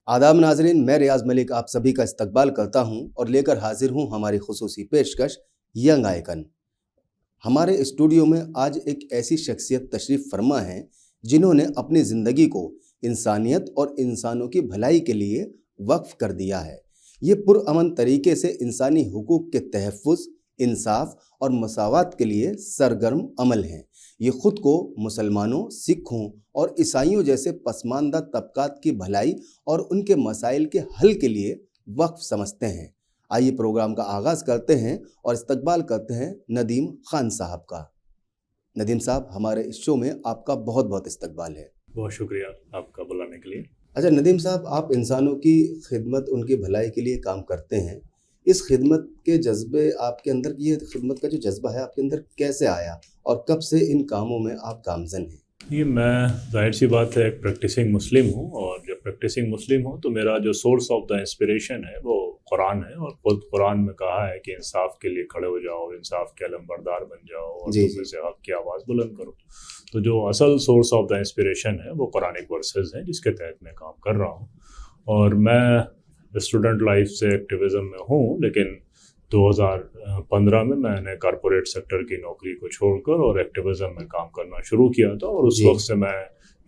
आदाब नाजरीन, मैं रियाज मलिक आप सभी का इस्तकबाल करता हूं और लेकर हाजिर हूं हमारी खुसूसी पेशकश यंग आइकन। हमारे स्टूडियो में आज एक ऐसी शख्सियत तशरीफ़ फरमा है जिन्होंने अपनी ज़िंदगी को इंसानियत और इंसानों की भलाई के लिए वक्फ कर दिया है। ये पुरअमन तरीके से इंसानी हुकूक के तहफ़्फ़ुज़, इंसाफ और मसावात के लिए सरगर्म अमल हैं। ये ख़ुद को मुसलमानों, सिखों और ईसाइयों जैसे पसमानदा तबकात की भलाई और उनके मसाइल के हल के लिए वक्फ समझते हैं। आइए प्रोग्राम का आगाज़ करते हैं और इस्तकबाल करते हैं नदीम खान साहब का। नदीम साहब, हमारे इस शो में आपका बहुत बहुत इस्तकबाल है। बहुत शुक्रिया आपका बुलाने के लिए। अच्छा नदीम साहब, आप इंसानों की खिदमत, उनकी भलाई के लिए काम करते हैं। इस खिदमत के जज्बे आपके अंदर, ये खिदमत का जो जज्बा है आपके अंदर कैसे आया और कब से इन कामों में आप गामज़न हैं? ये मैं जाहिर सी बात है एक प्रैक्टिसिंग मुस्लिम हूँ, और जब प्रैक्टिसिंग मुस्लिम हूँ तो मेरा जो सोर्स ऑफ द इंस्पिरेशन है वो कुरान है। और खुद कुरान में कहा है कि इंसाफ के लिए खड़े हो जाओ, इंसाफ के अलमबरदार बन जाओ और जी तुम में से हक की आवाज़ बुलंद करो। तो जो असल सोर्स ऑफ द इंस्पिरेशन है वो कुरानिक वर्सेस हैं जिसके तहत मैं काम कर रहा हूँ। और मैं स्टूडेंट लाइफ से एक्टिविज़म में हूँ, लेकिन 2015 में मैंने कॉरपोरेट सेक्टर की नौकरी को छोड़कर और एक्टिविज़म में काम करना शुरू किया था। और उस वक्त से मैं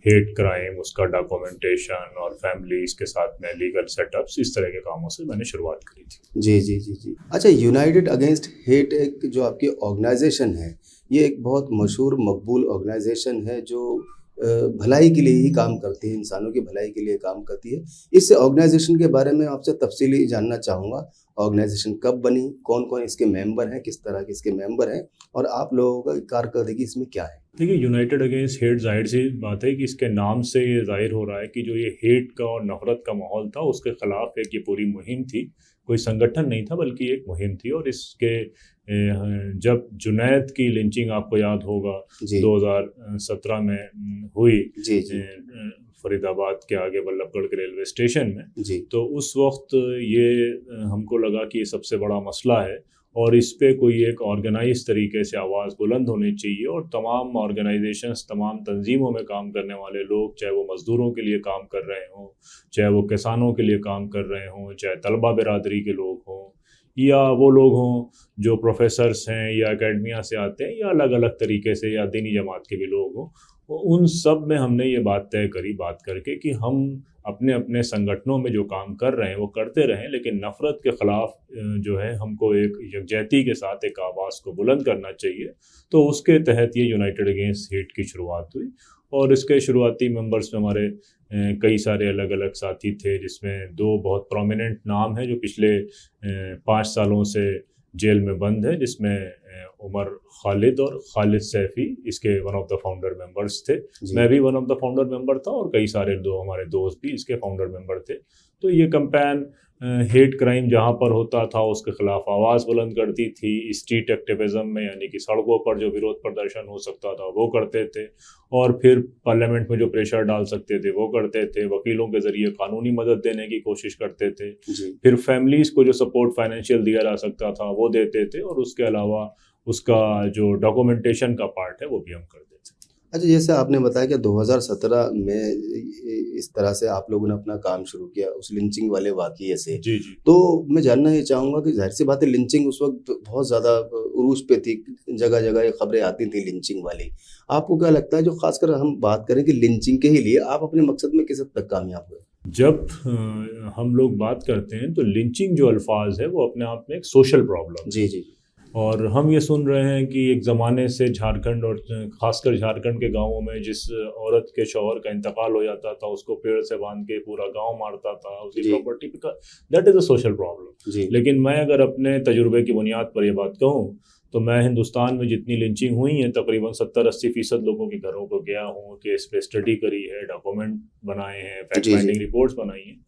हेट क्राइम, उसका डॉक्यूमेंटेशन और फैमिलीज़ के साथ में लीगल सेटअप्स, इस तरह के कामों से मैंने शुरुआत करी थी। जी जी जी जी। अच्छा, यूनाइटेड अगेंस्ट हेट एक जो आपकी ऑर्गेनाइजेशन है, ये एक बहुत मशहूर मकबूल ऑर्गेनाइजेशन है जो भलाई के लिए ही काम करती है, इंसानों की भलाई के लिए काम करती है। इस ऑर्गेनाइजेशन के बारे में आपसे तफसीली जानना चाहूँगा। ऑर्गेनाइजेशन कब बनी, कौन कौन इसके मेंबर हैं, किस तरह के इसके मेंबर हैं और आप लोगों का कारकर्दगी इसमें क्या है? देखिए, यूनाइटेड अगेंस्ट हेट, जाहिर सी बात है कि इसके नाम से ये ज़ाहिर हो रहा है कि जो ये हेट का और नफ़रत का माहौल था उसके ख़िलाफ़ एक ये पूरी मुहिम थी। कोई संगठन नहीं था बल्कि एक मुहिम थी। और इसके जब जुनैद की लिंचिंग आपको याद होगा 2017 में हुई जी जी फरीदाबाद के आगे वल्लभगढ़ के रेलवे स्टेशन में जी। तो उस वक्त ये हमको लगा कि ये सबसे बड़ा मसला है और इस पे कोई एक ऑर्गेनाइज तरीके से आवाज़ बुलंद होनी चाहिए। और तमाम ऑर्गेनाइजेशंस, तमाम तंजीमों में काम करने वाले लोग, चाहे वो मज़दूरों के लिए काम कर रहे हों, चाहे वो किसानों के लिए काम कर रहे हों, चाहे तलबा बिरादरी के लोग हों, या वो लोग हों जो प्रोफेसर्स हैं या एकेडमिया से आते हैं, या अलग अलग तरीके से, या दीनी जमात के भी लोग हों, उन सब में हमने ये बात तय करी, बात करके, कि हम अपने अपने संगठनों में जो काम कर रहे हैं वो करते रहें, लेकिन नफ़रत के ख़िलाफ़ जो है हमको एक यकजहती के साथ एक आवाज़ को बुलंद करना चाहिए। तो उसके तहत ये यूनाइटेड अगेंस्ट हेट की शुरुआत हुई। और इसके शुरुआती मेंबर्स में हमारे कई सारे अलग अलग साथी थे, जिसमें दो बहुत प्रोमिनेंट नाम हैं जो पिछले 5 सालों से जेल में बंद है, जिसमें उमर खालिद और खालिद सैफ़ी इसके one of the founder members थे। मैं भी one of the founder member था और कई सारे हमारे दोस्त भी इसके फाउंडर मेंबर थे। तो ये कैंपेन हेट क्राइम जहाँ पर होता था उसके ख़िलाफ़ आवाज़ बुलंद करती थी। स्ट्रीट एक्टिविज़म में, यानी कि सड़कों पर जो विरोध प्रदर्शन हो सकता था वो करते थे, और फिर पार्लियामेंट में जो प्रेशर डाल सकते थे वो करते थे। वकीलों के ज़रिए कानूनी मदद देने की कोशिश करते थे। फिर फैमिलीज़ को जो सपोर्ट फाइनेंशियल दिया जा सकता था वो देते थे, और उसके अलावा उसका जो डॉक्यूमेंटेशन का पार्ट है वो भी हम करते थे। अच्छा, जैसे आपने बताया कि 2017 में इस तरह से आप लोगों ने अपना काम शुरू किया उस लिंचिंग वाले वाक़ये से। जी जी। तो मैं जानना ये चाहूँगा कि ज़ाहिर-सी बात है, लिंचिंग उस वक़्त बहुत ज़्यादा उरूज पे थी, जगह-जगह ये खबरें आती थी लिंचिंग वाली। आपको क्या लगता है, जो ख़ासकर हम बात करें कि लिंचिंग के ही लिए आप अपने मकसद में किस हद तक कामयाब हुए? जब हम लोग बात करते हैं तो लिंचिंग जो अल्फाज है वो अपने आप में एक सोशल प्रॉब्लम है। जी जी और हम ये सुन रहे हैं कि एक ज़माने से झारखंड, और ख़ासकर झारखंड के गांवों में, जिस औरत के शौहर का इंतकाल हो जाता था उसको पेड़ से बांध के पूरा गांव मारता था उसकी प्रॉपर्टी पे, that is a social problem. लेकिन मैं अगर अपने तजुर्बे की बुनियाद पर यह बात कहूँ तो मैं हिंदुस्तान में जितनी लिंचिंग हुई हैं तकरीबन 70-80% लोगों के घरों को गया हूँ, केस पे स्टडी करी है, डॉक्यूमेंट बनाए हैं, फैक्ट फाइंडिंग रिपोर्ट्स बनाई हैं।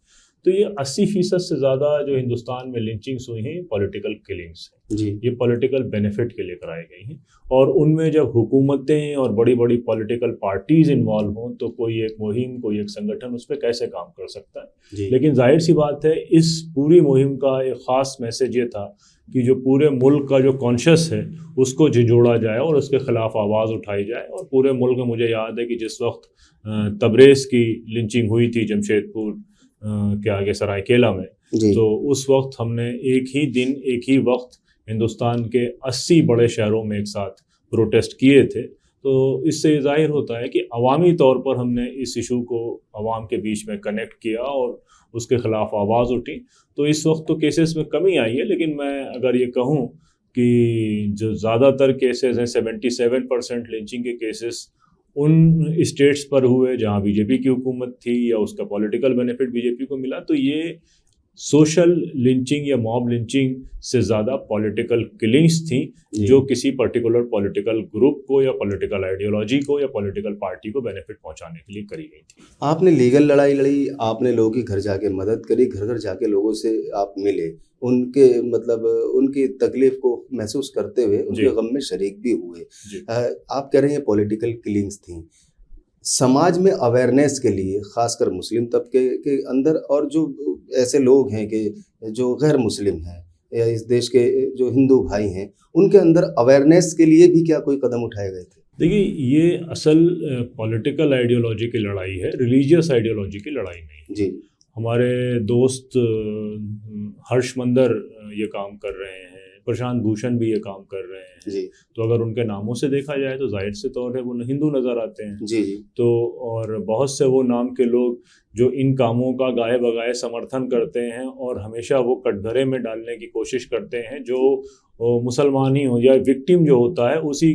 तो ये 80% से ज़्यादा जो हिंदुस्तान में लिंचिंग्स हुई हैं ये पॉलिटिकल किलिंग्स हैं। ये पॉलिटिकल बेनिफिट के लिए कराई गई हैं। और उनमें जब हुकूमतें और बड़ी बड़ी पॉलिटिकल पार्टीज़ इन्वॉल्व हों तो कोई एक मुहिम, कोई एक संगठन उस पर कैसे काम कर सकता है। लेकिन जाहिर सी बात है, इस पूरी मुहिम का एक ख़ास मैसेज ये था कि जो पूरे मुल्क का जो कॉन्शियस है उसको झिझोड़ा जाए और उसके ख़िलाफ़ आवाज़ उठाई जाए। और पूरे मुल्क में मुझे याद है कि जिस वक्त तबरेज़ की लिंचिंग हुई थी जमशेदपुर के आगे सरायकेला में। जी तो उस वक्त हमने एक ही दिन एक ही वक्त हिंदुस्तान के 80 बड़े शहरों में एक साथ प्रोटेस्ट किए थे। तो इससे जाहिर होता है कि अवामी तौर पर हमने इस इशू को अवाम के बीच में कनेक्ट किया और उसके ख़िलाफ़ आवाज़ उठी। तो इस वक्त तो केसेस में कमी आई है, लेकिन मैं अगर ये कहूँ कि जो ज़्यादातर केसेस हैं 77% लिंचिंग के केसेस उन स्टेट्स पर हुए जहाँ बीजेपी की हुकूमत थी या उसका पॉलिटिकल बेनिफिट बीजेपी को मिला। तो ये सोशल लिंचिंग या मॉब लिंचिंग से ज़्यादा पॉलिटिकल किलिंग्स थी जी जो किसी पर्टिकुलर पॉलिटिकल ग्रुप को या पॉलिटिकल आइडियोलॉजी को या पॉलिटिकल पार्टी को बेनिफिट पहुंचाने के लिए करी गई थी। आपने लीगल लड़ाई लड़ी, आपने लोगों के घर जाके मदद करी, घर घर जाके लोगों से आप मिले, उनके मतलब उनकी तकलीफ को महसूस करते हुए उनके जी गम में शरीक भी हुए। जी आप कह रहे हैं पॉलिटिकल किलिंग्स थी। समाज में अवेयरनेस के लिए खासकर मुस्लिम तबके के अंदर और जो ऐसे लोग हैं कि जो गैर मुस्लिम हैं या इस देश के जो हिंदू भाई हैं उनके अंदर अवेयरनेस के लिए भी क्या कोई कदम उठाए गए थे? देखिए, ये असल पॉलिटिकल आइडियोलॉजी की लड़ाई है, रिलीजियस आइडियोलॉजी की लड़ाई नहीं। जी हमारे दोस्त हर्ष मंदर ये काम कर रहे हैं, प्रशांत भूषण भी ये काम कर रहे हैं। जी तो अगर उनके नामों से देखा जाए तो जाहिर से तौर है वो हिंदू नज़र आते हैं। जी जी तो और बहुत से वो नाम के लोग जो इन कामों का गाए बगाए समर्थन करते हैं और हमेशा वो कटघरे में डालने की कोशिश करते हैं जो मुसलमान ही हो या विक्टिम जो होता है उसी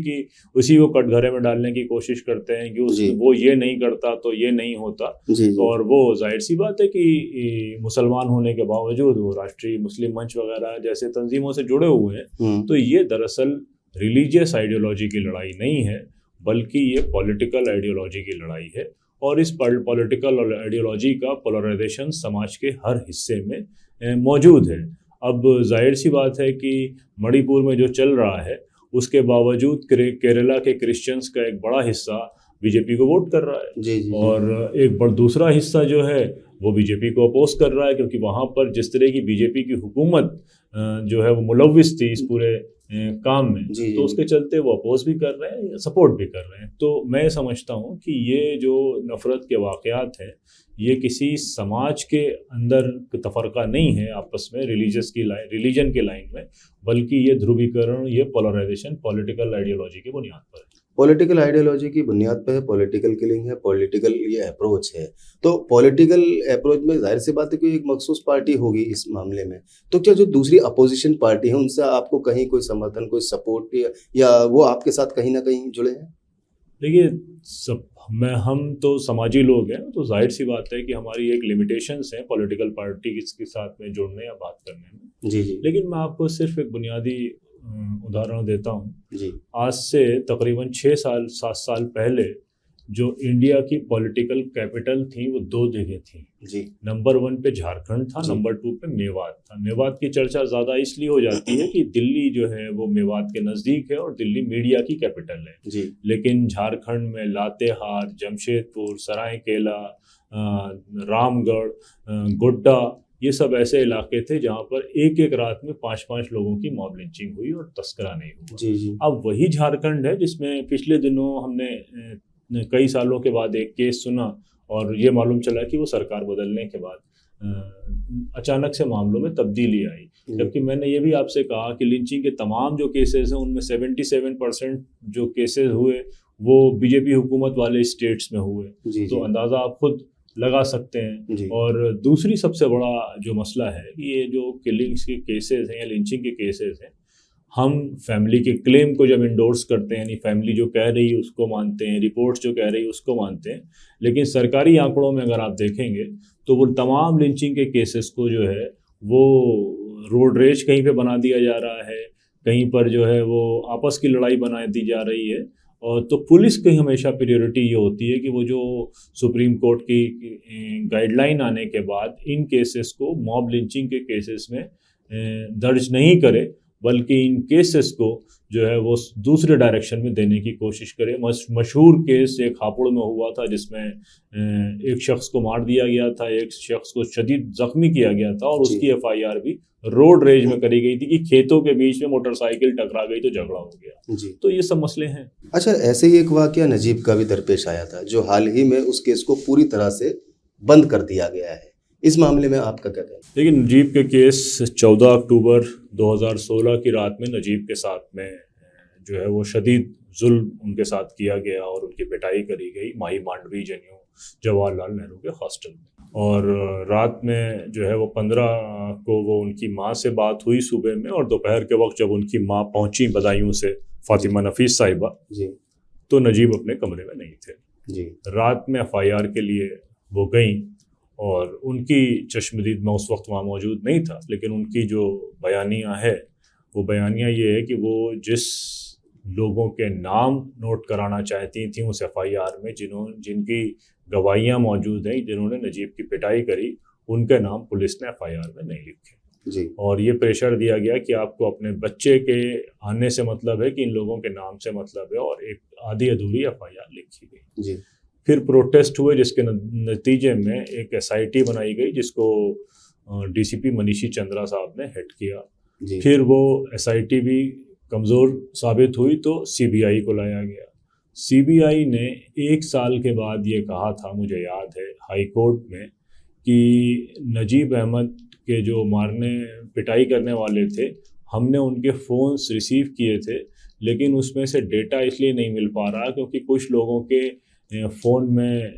को कटघरे में डालने की कोशिश करते हैं कि जी वो ये नहीं करता तो ये नहीं होता। जी जी और वो जाहिर सी बात है कि मुसलमान होने के बावजूद वो राष्ट्रीय मुस्लिम मंच वगैरह जैसे तंजीमों से जुड़े हुए हैं। तो ये दरअसल रिलीजियस आइडियोलॉजी की लड़ाई नहीं है, बल्कि ये पॉलिटिकल आइडियोलॉजी की लड़ाई है। और इस पॉलिटिकल आइडियोलॉजी का पोलराइजेशन समाज के हर हिस्से में मौजूद है। अब जाहिर सी बात है कि मणिपुर में जो चल रहा है उसके बावजूद केरला के क्रिश्चियंस का एक बड़ा हिस्सा बीजेपी को वोट कर रहा है। जी जी जी और एक दूसरा हिस्सा जो है वो बीजेपी को अपोज कर रहा है, क्योंकि वहाँ पर जिस तरह की बीजेपी की हुकूमत जो है वो मुलव्विस थी इस पूरे काम में, जी तो उसके चलते वो अपोज भी कर रहे हैं, सपोर्ट भी कर रहे हैं। तो मैं समझता हूँ कि ये जो नफ़रत के वाक़यात हैं ये किसी समाज के अंदर तफरका नहीं है आपस में रिलीजन के लाइन में, बल्कि ये ध्रुवीकरण, ये पोलराइजेशन पॉलिटिकल आइडियोलॉजी की बुनियाद पर है। पॉलिटिकल आइडियोलॉजी की बुनियाद पे है, पॉलिटिकल किलिंग है, पॉलिटिकल ये अप्रोच है। तो पॉलिटिकल अप्रोच में जाहिर सी बात है कोई एक मखसूस पार्टी होगी इस मामले में। तो क्या जो दूसरी अपोजिशन पार्टी है उनसे आपको कहीं कोई समर्थन, कोई सपोर्ट या वो आपके साथ कहीं ना कहीं जुड़े हैं? देखिए, हम तो समाजी लोग हैं, तो जाहिर सी बात है कि हमारी एक लिमिटेशंस हैं पॉलिटिकल पार्टी के साथ में जुड़ने या बात करने में। जी जी लेकिन मैं आपको सिर्फ एक बुनियादी उदाहरण देता हूँ। जी आज से तकरीबन 7 साल पहले जो इंडिया की पॉलिटिकल कैपिटल थी वो 2 जगह थी। जी नंबर 1 पे झारखंड था, जी। नंबर 2 पे मेवात था। मेवात की चर्चा ज़्यादा इसलिए हो जाती है कि दिल्ली जो है वो मेवात के नज़दीक है और दिल्ली मीडिया की कैपिटल है। जी लेकिन झारखंड में लातेहार, जमशेदपुर, सरायकेला, रामगढ़, गोड्डा, ये सब ऐसे इलाके थे जहाँ पर एक एक रात में 5-5 लोगों की मॉब लिंचिंग हुई और तस्करा नहीं हुआ। जी जी अब वही झारखंड है जिसमें पिछले दिनों हमने कई सालों के बाद एक केस सुना और ये मालूम चला कि वो सरकार बदलने के बाद अचानक से मामलों में तब्दीली आई। जबकि मैंने ये भी आपसे कहा कि लिंचिंग के तमाम जो केसेस हैं उनमें 77% जो केसेस हुए वो बीजेपी हुकूमत वाले स्टेट्स में हुए। जी तो अंदाज़ा आप खुद लगा सकते हैं। जी और दूसरी सबसे बड़ा जो मसला है कि ये जो किलिंग्स के केसेस हैं या लिंचिंग के केसेस हैं, हम फैमिली के क्लेम को जब इंडोर्स करते हैं, यानी फैमिली जो कह रही है उसको मानते हैं, रिपोर्ट्स जो कह रही है उसको मानते हैं, लेकिन सरकारी आंकड़ों में अगर आप देखेंगे तो वो तमाम लिंचिंग के केसेस को जो है वो रोड रेज कहीं पे बना दिया जा रहा है, कहीं पर जो है वो आपस की लड़ाई बना दी जा रही है। और तो पुलिस की हमेशा प्रायोरिटी ये होती है कि वो जो सुप्रीम कोर्ट की गाइडलाइन आने के बाद इन केसेस को मॉब लिंचिंग के केसेस में दर्ज नहीं करे, बल्कि इन केसेस को जो है वो दूसरे डायरेक्शन में देने की कोशिश करे। मशहूर केस एक हापुड़ में हुआ था जिसमें एक शख्स को मार दिया गया था, एक शख्स को शदीद जख्मी किया गया था और उसकी FIR भी रोड रेज में करी गई थी कि खेतों के बीच में मोटरसाइकिल टकरा गई तो झगड़ा हो गया। जी। तो ये सब मसले हैं। अच्छा, ऐसे ही एक वाकया नजीब का भी दरपेश आया था जो हाल ही में उस केस को पूरी तरह से बंद कर दिया गया है। इस मामले में आपका क्या कहना है? लेकिन नजीब के केस 14 अक्टूबर 2016 की रात में नजीब के साथ में जो है वो शदीद जुल्म उनके साथ किया गया और उनकी पिटाई करी गई माही मांडवी जेएनयू जवाहरलाल नेहरू के हॉस्टल में। और रात में जो है वो 15 को वो उनकी माँ से बात हुई सुबह में, और दोपहर के वक्त जब उनकी माँ पहुंची बदायूं से, फातिमा नफीस साहिबा जी तो नजीब अपने कमरे में नहीं थे। जी रात में एफआईआर के लिए वो गई और उनकी चश्मदीद में उस वक्त वहाँ मौजूद नहीं था, लेकिन उनकी जो बयानियाँ है वो बयानियाँ ये है कि वो जिस लोगों के नाम नोट कराना चाहती थी उस एफआईआर में, जिनकी गवाहियाँ मौजूद हैं, जिन्होंने नजीब की पिटाई करी, उनके नाम पुलिस ने एफआईआर में नहीं लिखे। जी और ये प्रेशर दिया गया कि आपको अपने बच्चे के आने से मतलब है कि इन लोगों के नाम से मतलब है, और एक आधी अधूरी एफआईआर लिखी गई। जी फिर प्रोटेस्ट हुए जिसके नतीजे में एक एसआईटी बनाई गई जिसको डीसीपी मनीषी चंद्रा साहब ने हेड किया। जी फिर वो एसआईटी भी कमज़ोर साबित हुई तो सीबीआई को लाया गया। सीबीआई ने 1 साल के बाद ये कहा था, मुझे याद है, हाई कोर्ट में, कि नजीब अहमद के जो मारने पिटाई करने वाले थे, हमने उनके फ़ोन्स रिसीव किए थे, लेकिन उसमें से डेटा इसलिए नहीं मिल पा रहा क्योंकि कुछ लोगों के फ़ोन में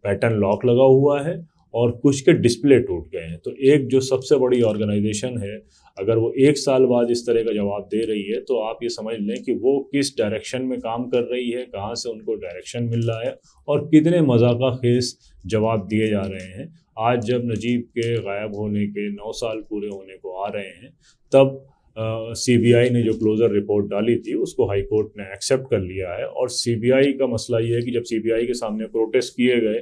पैटर्न लॉक लगा हुआ है और कुछ के डिस्प्ले टूट गए हैं। तो एक जो सबसे बड़ी ऑर्गेनाइजेशन है, अगर वो 1 साल बाद इस तरह का जवाब दे रही है तो आप ये समझ लें कि वो किस डायरेक्शन में काम कर रही है, कहाँ से उनको डायरेक्शन मिल रहा है और कितने मजाक़-खेज़ जवाब दिए जा रहे हैं। आज जब नजीब के गायब होने के 9 साल पूरे होने को आ रहे हैं, तब सीबीआई ने जो क्लोजर रिपोर्ट डाली थी उसको हाई कोर्ट ने एक्सेप्ट कर लिया है। और सीबीआई का मसला ये है कि जब सीबीआई के सामने प्रोटेस्ट किए गए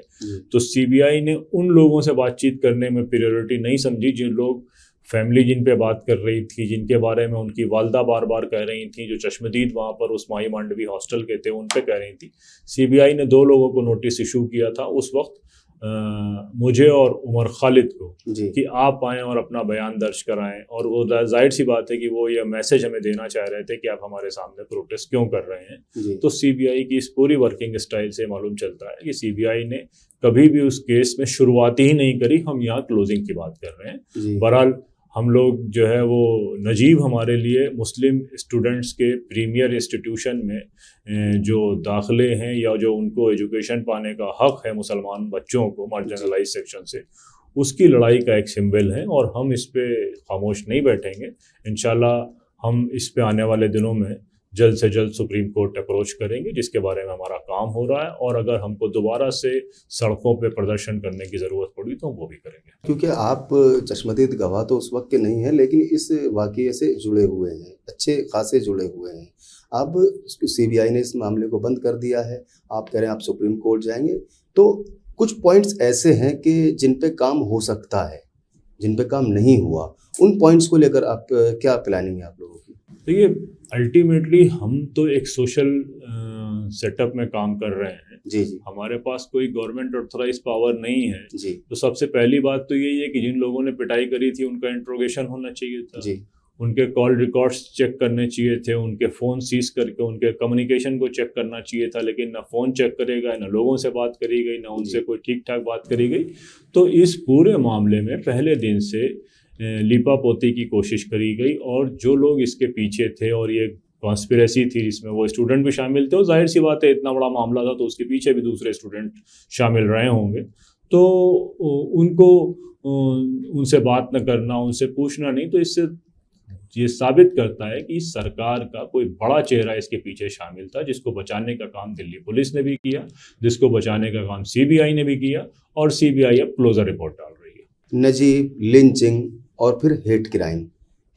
तो सीबीआई ने उन लोगों से बातचीत करने में प्रायोरिटी नहीं समझी जिन लोग फैमिली जिन पे बात कर रही थी, जिनके बारे में उनकी वालदा बार बार कह रही थी, जो चश्मदीद वहाँ पर उस माही मांडवी हॉस्टल के थे, उन पे कह रही थी। सीबीआई ने 2 लोगों को नोटिस इशू किया था उस वक्त, मुझे और उमर खालिद को, कि आप आएँ और अपना बयान दर्ज कराएं। और वो जाहिर सी बात है कि वो ये मैसेज हमें देना चाह रहे थे कि आप हमारे सामने प्रोटेस्ट क्यों कर रहे हैं। तो सीबीआई की इस पूरी वर्किंग स्टाइल से मालूम चलता है कि सीबीआई ने कभी भी उस केस में शुरुआत ही नहीं करी। हम यहाँ क्लोजिंग की बात कर रहे हैं। बहरहाल हम लोग जो है वो नजीब हमारे लिए मुस्लिम स्टूडेंट्स के प्रीमियर इंस्टीट्यूशन में जो दाखिले हैं या जो उनको एजुकेशन पाने का हक़ है मुसलमान बच्चों को मार्जिनलाइज सेक्शन से, उसकी लड़ाई का एक सिंबल है और हम इस पे खामोश नहीं बैठेंगे। इंशाल्लाह हम इस पे आने वाले दिनों में जल्द से जल्द सुप्रीम कोर्ट अप्रोच करेंगे, जिसके बारे में हमारा काम हो रहा है। और अगर हमको दोबारा से सड़कों पे प्रदर्शन करने की ज़रूरत पड़ी तो हम वो भी करेंगे। क्योंकि आप चश्मदीद गवाह तो उस वक्त के नहीं हैं, लेकिन इस वाक़ये से जुड़े हुए हैं, अच्छे खासे जुड़े हुए हैं। अब सीबीआई ने इस मामले को बंद कर दिया है, आप कह रहे हैं आप सुप्रीम कोर्ट जाएंगे, तो कुछ पॉइंट्स ऐसे हैं कि जिन पे काम हो सकता है, जिन पे काम नहीं हुआ, उन पॉइंट्स को लेकर आप क्या प्लानिंग है आप लोगों की? देखिए, अल्टीमेटली हम तो एक सोशल सेटअप में काम कर रहे हैं। जी जी। हमारे पास कोई गवर्नमेंट ऑथराइज पावर नहीं है जी। तो सबसे पहली बात तो यही है कि जिन लोगों ने पिटाई करी थी उनका इंट्रोगेशन होना चाहिए था जी। उनके कॉल रिकॉर्ड्स चेक करने चाहिए थे, उनके फ़ोन सीज करके उनके कम्युनिकेशन को चेक करना चाहिए था, लेकिन ना फ़ोन चेक करेगा, ना लोगों से बात करी गई, ना उनसे कोई ठीक ठाक बात करी गई। तो इस पूरे मामले में पहले दिन से लीपापोती की कोशिश करी गई और जो लोग इसके पीछे थे, और ये कॉन्स्पिरेसी थी जिसमें वो स्टूडेंट भी शामिल थे, और जाहिर सी बात है इतना बड़ा मामला था तो उसके पीछे भी दूसरे स्टूडेंट शामिल रहे होंगे, तो उनको उनसे बात न करना, उनसे पूछना नहीं, तो इससे ये साबित करता है कि सरकार का कोई बड़ा चेहरा इसके पीछे शामिल था, जिसको बचाने का काम दिल्ली पुलिस ने भी किया, जिसको बचाने का काम सीबीआई ने भी किया, और सीबीआई अब क्लोजर रिपोर्ट डाल रही है। नजीब, लिंचिंग और फिर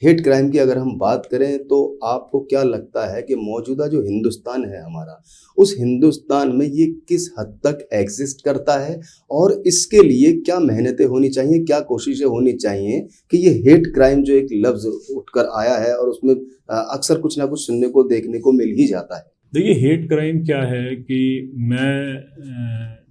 हेट क्राइम की अगर हम बात करें तो आपको क्या लगता है कि मौजूदा जो हिंदुस्तान है हमारा, उस हिंदुस्तान में ये किस हद तक एग्जिस्ट करता है और इसके लिए क्या मेहनतें होनी चाहिए, क्या कोशिशें होनी चाहिए कि ये हेट क्राइम जो एक लफ्ज़ उठकर आया है और उसमें अक्सर कुछ ना कुछ सुनने को देखने को मिल ही जाता है? देखिए, हेट क्राइम क्या है कि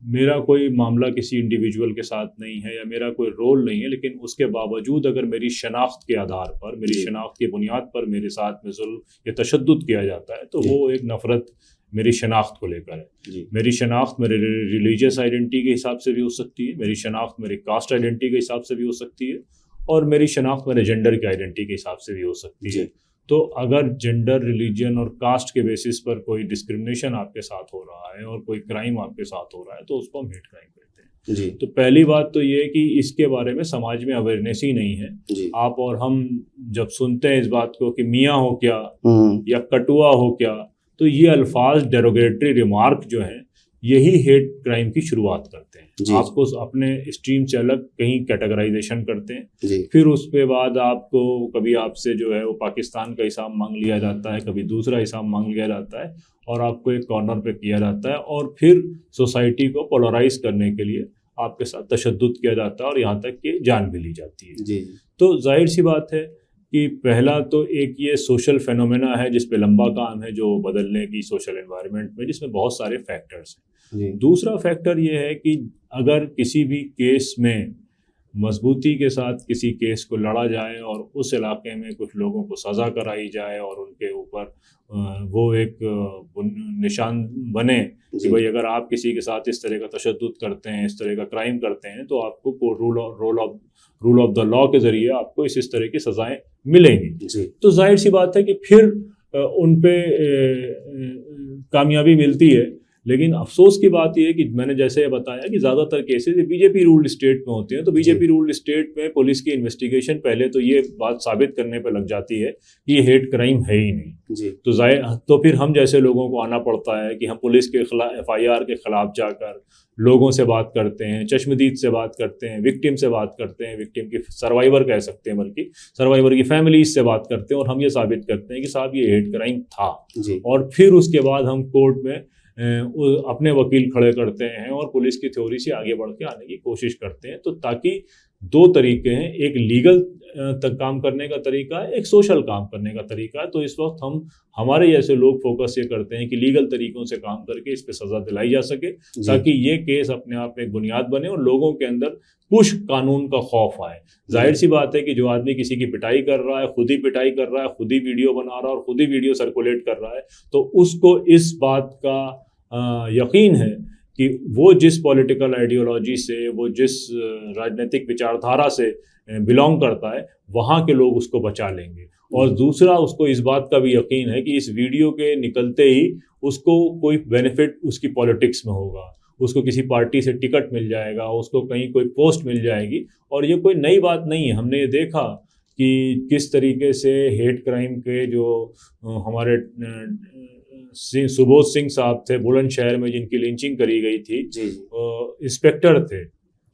मेरा कोई मामला किसी इंडिविजुअल के साथ नहीं है या मेरा कोई रोल नहीं है, लेकिन उसके बावजूद अगर मेरी शनाख्त के आधार पर, मेरी शनाख्त की बुनियाद पर मेरे साथ में जुल्म या तशद्दुद किया जाता है तो वो एक नफ़रत मेरी शनाख्त को लेकर है। जी मेरी शनाख्त मेरे रिलीजियस आइडेंटिटी के हिसाब से भी हो सकती है, मेरी शनाख्त मेरी कास्ट आइडेंटिटी के हिसाब से भी हो सकती है, और मेरी शनाख्त मेरे जेंडर की आइडेंटिटी के हिसाब से भी हो सकती जी है। तो अगर जेंडर, रिलीजन और कास्ट के बेसिस पर कोई डिस्क्रिमिनेशन आपके साथ हो रहा है और कोई क्राइम आपके साथ हो रहा है तो उसको हम हेट क्राइम कहते हैं। जी तो पहली बात तो ये है कि इसके बारे में समाज में अवेयरनेस ही नहीं है। जी आप और हम जब सुनते हैं इस बात को कि मियाँ हो क्या हम्म, या कटुआ हो क्या, तो ये अल्फाज, डेरोगेटरी रिमार्क जो हैं, यही हेट क्राइम की शुरुआत करते हैं। जी आपको अपने स्ट्रीम से अलग कहीं कैटेगराइजेशन करते हैं, जी फिर उसके बाद आपको कभी आपसे जो है वो पाकिस्तान का हिसाब मांग लिया जाता है, कभी दूसरा हिसाब मांग लिया जाता है और आपको एक कॉर्नर पे किया जाता है, और फिर सोसाइटी को पोलराइज करने के लिए आपके साथ तशद्दुद किया जाता है और यहाँ तक कि जान भी ली जाती है। जी तो जाहिर सी बात है कि पहला तो एक ये सोशल फेनोमेना है जिस पे लंबा काम है, जो बदलने की सोशल एनवायरनमेंट में, जिसमें बहुत सारे फैक्टर्स हैं। जी दूसरा फैक्टर ये है कि अगर किसी भी केस में मजबूती के साथ किसी केस को लड़ा जाए और उस इलाके में कुछ लोगों को सज़ा कराई जाए और उनके ऊपर वो एक निशान बने कि जी भाई अगर आप किसी के साथ इस तरह का तशद्दुद करते हैं, इस तरह का क्राइम करते हैं, तो आपको रूल ऑफ द लॉ के ज़रिए आपको इस तरह की सज़ाएं मिलेंगी। जी तो जाहिर सी बात है कि फिर उन पे कामयाबी मिलती है। लेकिन अफसोस की बात यह है कि मैंने जैसे बताया कि ज़्यादातर केसेस बीजेपी रूल्ड स्टेट में होते हैं, तो बीजेपी रूल्ड स्टेट में पुलिस की इन्वेस्टिगेशन पहले तो ये बात साबित करने पर लग जाती है कि ये हेट क्राइम है ही नहीं। जी तो फिर हम जैसे लोगों को आना पड़ता है कि हम पुलिस के खिलाफ, FIR के खिलाफ जाकर लोगों से बात करते हैं, चश्मदीद से बात करते हैं, विक्टिम से बात करते हैं, विक्टिम की सर्वाइवर कह सकते हैं, बल्कि सर्वाइवर की फैमिलीज से बात करते हैं, और हम ये साबित करते हैं कि साहब ये हेट क्राइम था। जी और फिर उसके बाद हम कोर्ट में अपने वकील खड़े करते हैं और पुलिस की थ्योरी से आगे बढ़ के आने की कोशिश करते हैं। तो ताकि दो तरीके हैं, एक लीगल तक काम करने का तरीका है, एक सोशल काम करने का तरीका है। तो इस वक्त हमारे जैसे लोग फोकस ये करते हैं कि लीगल तरीकों से काम करके इस पे सज़ा दिलाई जा सके, ताकि ये केस अपने आप में एक बुनियाद बने और लोगों के अंदर कुछ कानून का खौफ आए। जाहिर सी बात है कि जो आदमी किसी की पिटाई कर रहा है, खुद ही पिटाई कर रहा है, खुद ही वीडियो बना रहा है और खुद ही वीडियो सर्कुलेट कर रहा है, तो उसको इस बात का यकीन है कि वो जिस पॉलिटिकल आइडियोलॉजी से, वो जिस राजनीतिक विचारधारा से बिलोंग करता है, वहाँ के लोग उसको बचा लेंगे। और दूसरा, उसको इस बात का भी यकीन है कि इस वीडियो के निकलते ही उसको कोई बेनिफिट उसकी पॉलिटिक्स में होगा, उसको किसी पार्टी से टिकट मिल जाएगा, उसको कहीं कोई पोस्ट मिल जाएगी। और ये कोई नई बात नहीं है, हमने ये देखा कि किस तरीके से हेट क्राइम के जो हमारे सुबोध सिंह साहब थे बुलंदशहर में, जिनकी लिंचिंग करी गई थी, इंस्पेक्टर थे,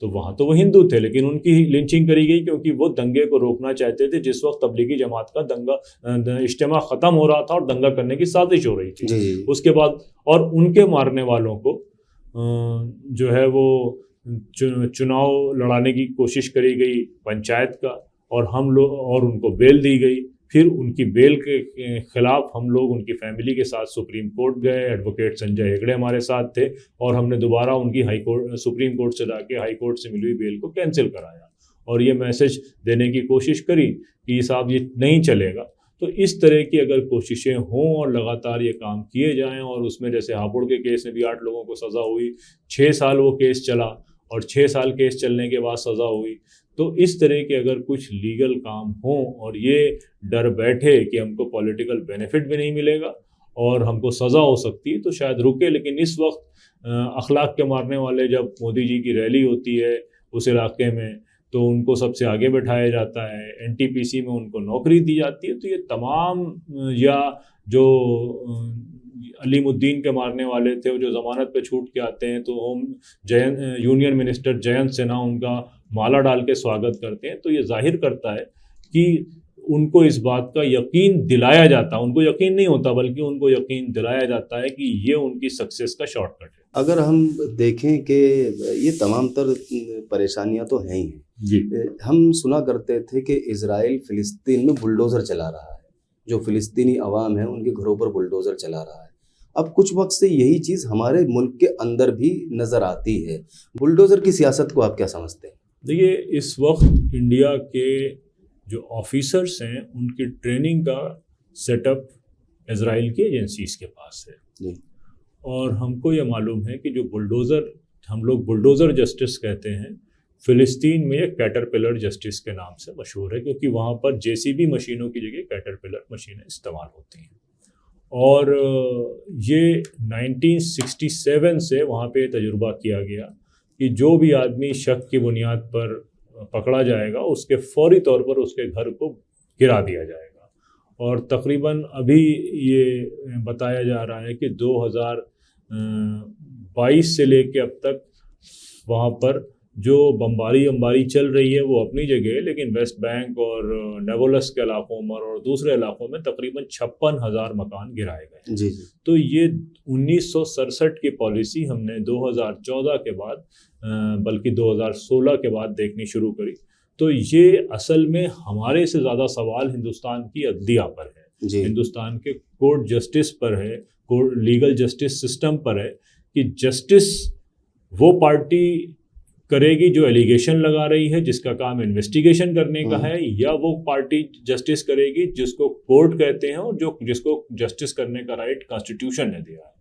तो वहाँ तो वो हिंदू थे, लेकिन उनकी लिंचिंग करी गई क्योंकि वो दंगे को रोकना चाहते थे जिस वक्त तबलीगी जमात का इज्तिमा ख़त्म हो रहा था और दंगा करने की साजिश हो रही थी। उसके बाद और उनके मारने वालों को जो है वो चुनाव लड़ाने की कोशिश करी गई पंचायत का, और हम लोग और उनको बेल दी गई। फिर उनकी बेल के खिलाफ हम लोग उनकी फैमिली के साथ सुप्रीम कोर्ट गए, एडवोकेट संजय हेगड़े हमारे साथ थे, और हमने दोबारा उनकी सुप्रीम कोर्ट से जाके हाई कोर्ट से मिली हुई बेल को कैंसिल कराया और ये मैसेज देने की कोशिश करी कि साहब ये नहीं चलेगा। तो इस तरह की अगर कोशिशें हों और लगातार ये काम किए जाएं, और उसमें जैसे हापुड़ के केस में भी 8 लोगों को सज़ा हुई, 6 साल वो केस चला और 6 साल केस चलने के बाद सज़ा हुई। तो इस तरह के अगर कुछ लीगल काम हों और ये डर बैठे कि हमको पॉलिटिकल बेनिफिट भी नहीं मिलेगा और हमको सज़ा हो सकती है, तो शायद रुके। लेकिन इस वक्त अखलाक के मारने वाले, जब मोदी जी की रैली होती है उस इलाके में, तो उनको सबसे आगे बैठाया जाता है, NTPC में उनको नौकरी दी जाती है। तो ये तमाम, या जो अलीमुद्दीन के मारने वाले थे वो जो ज़मानत पे छूट के आते हैं, तो यूनियन मिनिस्टर जयंत सिन्हा उनका माला डाल के स्वागत करते हैं। तो ये जाहिर करता है कि उनको इस बात का यकीन दिलाया जाता है, उनको यकीन नहीं होता बल्कि उनको यकीन दिलाया जाता है कि ये उनकी सक्सेस का शॉर्टकट है। अगर हम देखें कि ये तमाम तर परेशानियां तो हैं ही जी। हम सुना करते थे कि इजराइल फ़िलिस्तीन में बुलडोज़र चला रहा है, जो फ़िलिस्तीनी अवाम है उनके घरों पर बुलडोज़र चला रहा है। अब कुछ वक्त से यही चीज़ हमारे मुल्क के अंदर भी नज़र आती है। बुलडोज़र की सियासत को आप क्या समझते हैं? देखिए, इस वक्त इंडिया के जो ऑफिसर्स हैं उनकी ट्रेनिंग का सेटअप इजराइल की एजेंसीज के पास है। जी। और हमको ये मालूम है कि जो बुलडोज़र, हम लोग बुलडोज़र जस्टिस कहते हैं, फ़िलिस्तीन में ये कैटरपिलर जस्टिस के नाम से मशहूर है, क्योंकि वहाँ पर जेसीबी मशीनों की जगह कैटरपिलर मशीनें इस्तेमाल होती हैं। और ये 1967 से वहाँ पे तजुर्बा किया गया कि जो भी आदमी शक की बुनियाद पर पकड़ा जाएगा उसके फौरी तौर पर उसके घर को गिरा दिया जाएगा। और तकरीबन अभी ये बताया जा रहा है कि 2022 से लेके अब तक वहाँ पर जो बमबारी चल रही है वो अपनी जगह है, लेकिन वेस्ट बैंक और नेबुलस के इलाकों में और दूसरे इलाकों में तकरीबन 56,000 मकान गिराए गए। जी जी। तो ये 1967 की पॉलिसी हमने 2014 के बाद बल्कि 2016 के बाद देखनी शुरू करी। तो ये असल में हमारे से ज़्यादा सवाल हिंदुस्तान की अदलिया पर है, हिंदुस्तान के कोर्ट जस्टिस पर है, कोर्ट लीगल जस्टिस सिस्टम पर है कि जस्टिस वो पार्टी करेगी जो एलिगेशन लगा रही है, जिसका काम इन्वेस्टिगेशन करने का है, या वो पार्टी जस्टिस करेगी जिसको कोर्ट कहते हैं और जो जिसको जस्टिस करने का राइट कॉन्स्टिट्यूशन ने दिया है।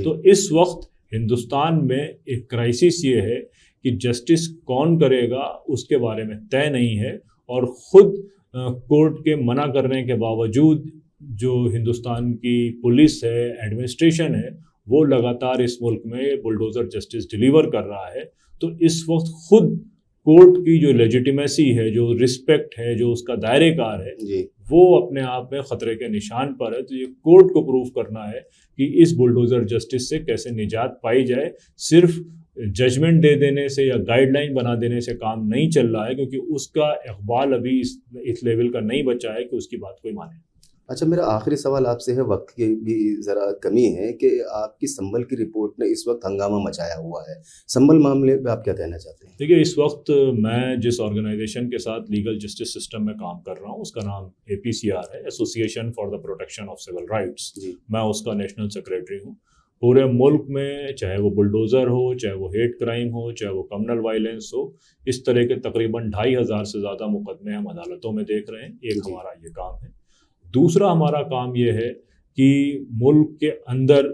तो इस वक्त हिंदुस्तान में एक क्राइसिस ये है कि जस्टिस कौन करेगा उसके बारे में तय नहीं है, और ख़ुद कोर्ट के मना करने के बावजूद जो हिंदुस्तान की पुलिस है, एडमिनिस्ट्रेशन है, वो लगातार इस मुल्क में बुलडोज़र जस्टिस डिलीवर कर रहा है। तो इस वक्त खुद कोर्ट की जो लेजिटिमेसी है, जो रिस्पेक्ट है, जो उसका दायरेकार है, वो अपने आप में ख़तरे के निशान पर है। तो ये कोर्ट को प्रूव करना है कि इस बुलडोज़र जस्टिस से कैसे निजात पाई जाए। सिर्फ जजमेंट दे देने से या गाइडलाइन बना देने से काम नहीं चल रहा है, क्योंकि उसका इक़बाल अभी इस लेवल का नहीं बचा है कि उसकी बात कोई माने। अच्छा, मेरा आखिरी सवाल आपसे है, वक्त की भी ज़रा कमी है, कि आपकी संभल की रिपोर्ट ने इस वक्त हंगामा मचाया हुआ है। संभल मामले पे आप क्या कहना चाहते हैं? देखिए, इस वक्त मैं जिस ऑर्गेनाइजेशन के साथ लीगल जस्टिस सिस्टम में काम कर रहा हूँ उसका नाम APCR है, Association for the Protection of Civil Rights. मैं उसका नेशनल सेक्रेटरी हूँ। पूरे मुल्क में चाहे वो बुलडोज़र हो, चाहे वो हेट क्राइम हो, चाहे वो कम्युनल वायलेंस हो, इस तरह के तकरीबन 2,500 से ज़्यादा मुकदमे हम अदालतों में देख रहे हैं। एक हमारा ये काम है। दूसरा हमारा काम ये है कि मुल्क के अंदर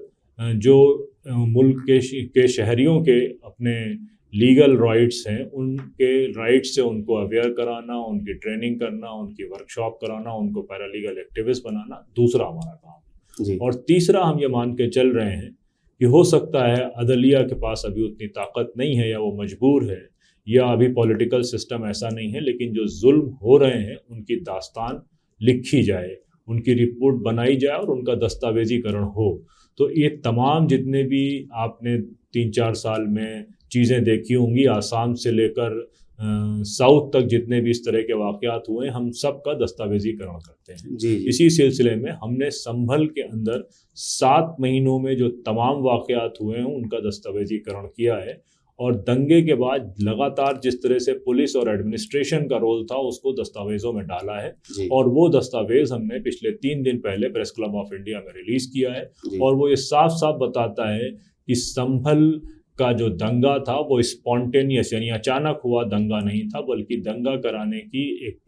जो मुल्क के शहरियों के अपने लीगल राइट्स हैं, उनके राइट्स से उनको अवेयर कराना, उनकी ट्रेनिंग करना, उनकी वर्कशॉप कराना, उनको पैरालीगल एक्टिविस्ट बनाना दूसरा हमारा काम है। और तीसरा हम ये मान के चल रहे हैं कि हो सकता है अदलिया के पास अभी उतनी ताकत नहीं है, या वो मजबूर है, या अभी पॉलिटिकल सिस्टम ऐसा नहीं है, लेकिन जो जुल्म हो रहे हैं उनकी दास्तान लिखी जाए, उनकी रिपोर्ट बनाई जाए और उनका दस्तावेजीकरण हो। तो ये तमाम जितने भी आपने 3-4 साल में चीज़ें देखी होंगी, आसाम से लेकर साउथ तक जितने भी इस तरह के वाक़यात हुए, हम सब का दस्तावेजीकरण करते हैं। इसी सिलसिले में हमने संभल के अंदर 7 महीनों में जो तमाम वाक़यात हुए हैं उनका दस्तावेजीकरण किया है। और दंगे के बाद लगातार जिस तरह से पुलिस और एडमिनिस्ट्रेशन का रोल था उसको दस्तावेज़ों में डाला है, और वो दस्तावेज़ हमने पिछले 3 दिन पहले प्रेस क्लब ऑफ इंडिया में रिलीज़ किया है। और वो ये साफ साफ बताता है कि संभल का जो दंगा था वो स्पॉन्टेनियस यानी अचानक हुआ दंगा नहीं था, बल्कि दंगा कराने की एक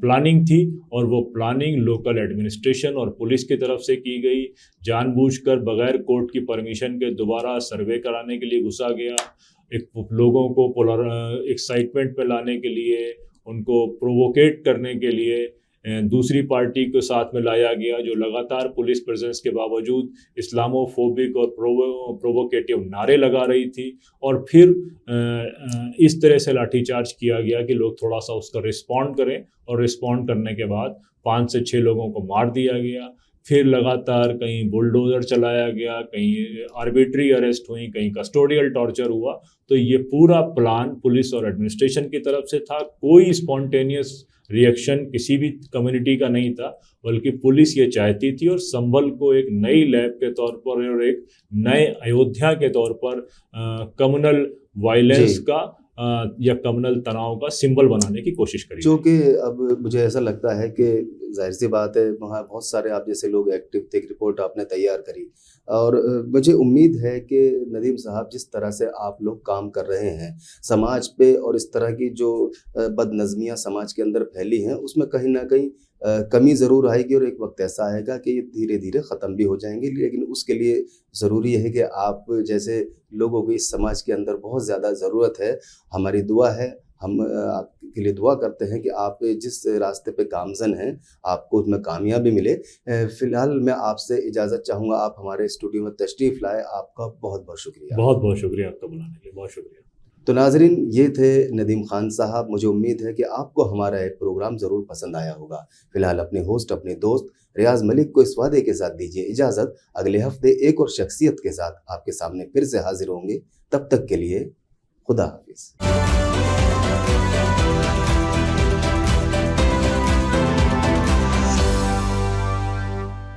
प्लानिंग थी, और वो प्लानिंग लोकल एडमिनिस्ट्रेशन और पुलिस की तरफ से की गई। जानबूझकर बगैर कोर्ट की परमिशन के दोबारा सर्वे कराने के लिए घुसा गया, एक लोगों को एक्साइटमेंट पे लाने के लिए, उनको प्रोवोकेट करने के लिए दूसरी पार्टी को साथ में लाया गया, जो लगातार पुलिस प्रेजेंस के बावजूद इस्लामोफोबिक और प्रोवोकेटिव नारे लगा रही थी। और फिर इस तरह से लाठीचार्ज किया गया कि लोग थोड़ा सा उसका रिस्पॉन्ड करें, और रिस्पॉन्ड करने के बाद 5 से 6 लोगों को मार दिया गया। फिर लगातार कहीं बुलडोज़र चलाया गया, कहीं आर्बिट्री अरेस्ट हुई, कहीं कस्टोडियल टॉर्चर हुआ। तो ये पूरा प्लान पुलिस और एडमिनिस्ट्रेशन की तरफ से था। कोई स्पॉन्टेनियस रिएक्शन किसी भी कम्युनिटी का नहीं था, बल्कि पुलिस ये चाहती थी और संभल को एक नई लैब के तौर पर और एक नए अयोध्या के तौर पर कम्युनल वायलेंस का या कम्युनल तनाव का सिंबल बनाने की कोशिश करी। जो कि अब मुझे ऐसा लगता है कि जाहिर सी बात है, वहाँ बहुत सारे आप जैसे लोग एक्टिव थे, रिपोर्ट आपने तैयार करी, और मुझे उम्मीद है कि नदीम साहब जिस तरह से आप लोग काम कर रहे हैं समाज पे, और इस तरह की जो बदनज़मियाँ समाज के अंदर फैली हैं, उसमें कहीं ना कहीं कमी ज़रूर आएगी और एक वक्त ऐसा आएगा कि ये धीरे धीरे ख़त्म भी हो जाएंगे, लेकिन उसके लिए ज़रूरी है कि आप जैसे लोगों को इस समाज के अंदर बहुत ज़्यादा ज़रूरत है। हमारी दुआ है, हम आपके लिए दुआ करते हैं कि आप जिस रास्ते पे गामज़न हैं, आपको उसमें कामयाबी मिले। फ़िलहाल मैं आपसे इजाज़त चाहूँगा, आप हमारे स्टूडियो में तशरीफ़ लाए, आपका बहुत बहुत शुक्रिया। बहुत बहुत शुक्रिया आपका बुलाने के लिए, बहुत शुक्रिया। तो नाज़रीन, ये थे नदीम खान साहब। मुझे उम्मीद है कि आपको हमारा ये प्रोग्राम ज़रूर पसंद आया होगा। फ़िलहाल अपने होस्ट, अपने दोस्त रियाज़ मलिक को इस वादे के साथ दीजिए इजाज़त, अगले हफ्ते एक और शख्सियत के साथ आपके सामने फिर से हाज़िर होंगे। तब तक के लिए खुदा हाफ़िज़।